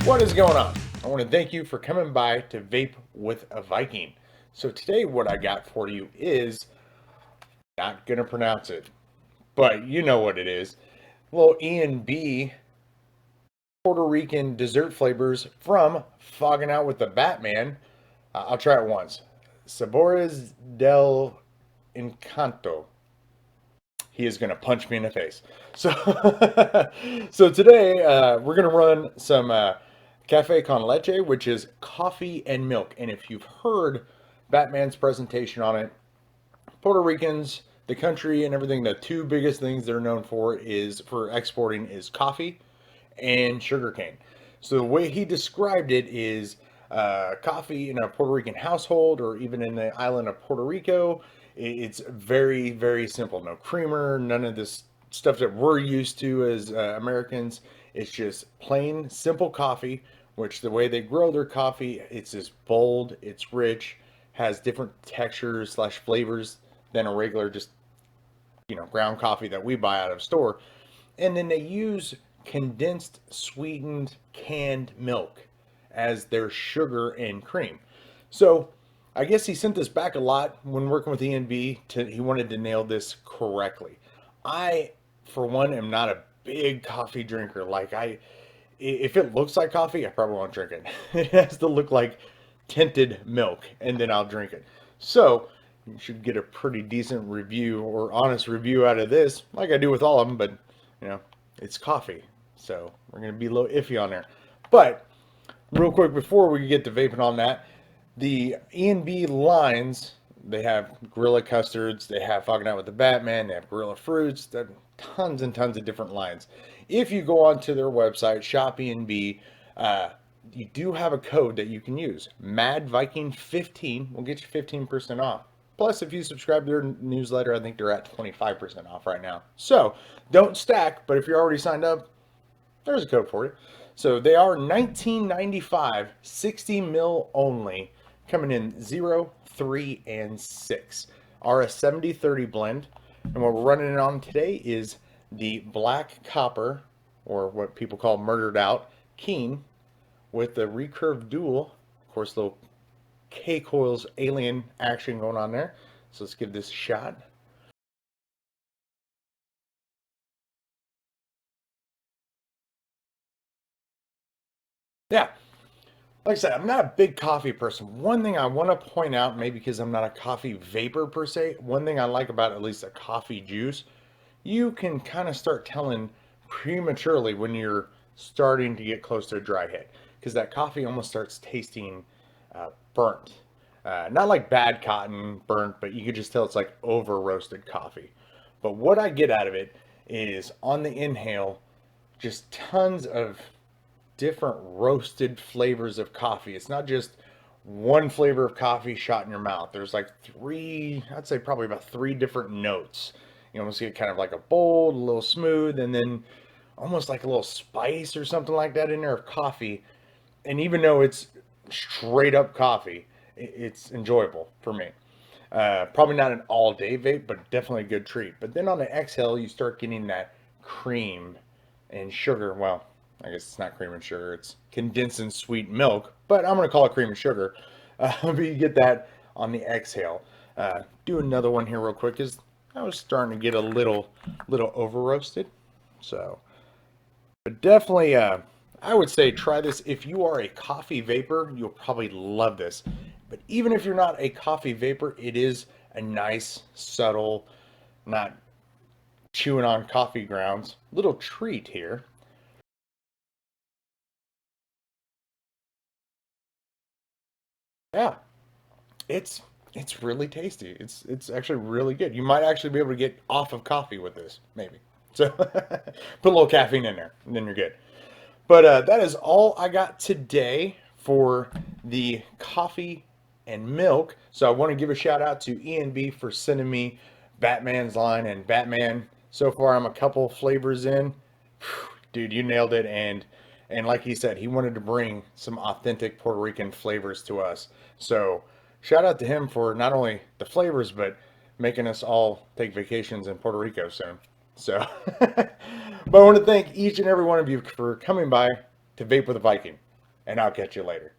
What is going on? I want to thank you for coming by to Vape with a Viking. So today what I got for you is, not going to pronounce it, but you know what it is. Little E&B Puerto Rican dessert flavors from Fogging Out with the Batman. I'll try it once. Saboresa del Encanto. He is going to punch me in the face. So, so today we're going to run some cafe con leche, which is coffee and milk. And if you've heard Batman's presentation on it, Puerto Ricans, the country and everything, the two biggest things they're known for is for exporting is coffee and sugarcane. So the way he described it is coffee in a Puerto Rican household or even in the island of Puerto Rico, it's very, very simple. No creamer, none of this stuff that we're used to as Americans. It's just plain, simple coffee, which the way they grow their coffee, it's just bold, it's rich, has different textures slash flavors than a regular just, ground coffee that we buy out of store. And then they use condensed sweetened canned milk as their sugar and cream. So I guess he sent this back a lot when working with ENB. He wanted to nail this correctly. I, for one, am not a big coffee drinker. If it looks like coffee, I probably won't drink it. It has to look like tinted milk, and then I'll drink it. So you should get a pretty decent review or honest review out of this, like I do with all of them. But you know, it's coffee, so we're gonna be a little iffy on there. But real quick before we get to vaping on that, the E&B lines, they have Gorilla Custards, they have Fogging Out with the Batman, they have Gorilla Fruits, there are tons and tons of different lines. If you go onto their website, Shop E&B, you do have a code that you can use. Mad Viking 15 will get you 15% off. Plus, if you subscribe to their newsletter, I think they're at 25% off right now. So, don't stack, but if you're already signed up, there's a code for you. So they are $19.95, 60 mil only, coming in 0, 3, and 6. Are a 70-30 blend. And what we're running it on today is the black copper, or what people call murdered out, Keen, with the recurve dual. Of course, little K-coils alien action going on there. So let's give this a shot. Yeah, like I said, I'm not a big coffee person. One thing I want to point out, maybe because I'm not a coffee vapor per se, one thing I like about at least a coffee juice, you can kind of start telling prematurely when you're starting to get close to a dry hit, because that coffee almost starts tasting burnt. Not like bad cotton burnt, but you could just tell it's like over roasted coffee. But what I get out of it is on the inhale, just tons of different roasted flavors of coffee. It's not just one flavor of coffee shot in your mouth. There's like three, I'd say probably about three different notes. You almost get kind of like a bold, a little smooth, and then almost like a little spice or something like that in there of coffee. And even though it's straight up coffee, it's enjoyable for me. Probably not an all day vape, but definitely a good treat. But then on the exhale, you start getting that cream and sugar. Well, I guess it's not cream and sugar, it's condensed and sweet milk, but I'm going to call it cream and sugar. But you get that on the exhale. Do another one here real quick because I was starting to get a little over roasted. So, but definitely, I would say try this. If you are a coffee vapor, you'll probably love this. But even if you're not a coffee vapor, it is a nice, subtle, not chewing on coffee grounds, little treat here. Yeah, it's it's really tasty. It's actually really good. You might actually be able to get off of coffee with this, maybe. So put a little caffeine in there, and then you're good. But that is all I got today for the coffee and milk. So I want to give a shout out to ENB for sending me Batman's line and Batman. So far, I'm a couple flavors in. Dude, you nailed it. And like he said, he wanted to bring some authentic Puerto Rican flavors to us. So shout out to him for not only the flavors, but making us all take vacations in Puerto Rico soon. So, but I want to thank each and every one of you for coming by to Vape with a Viking. and I'll catch you later.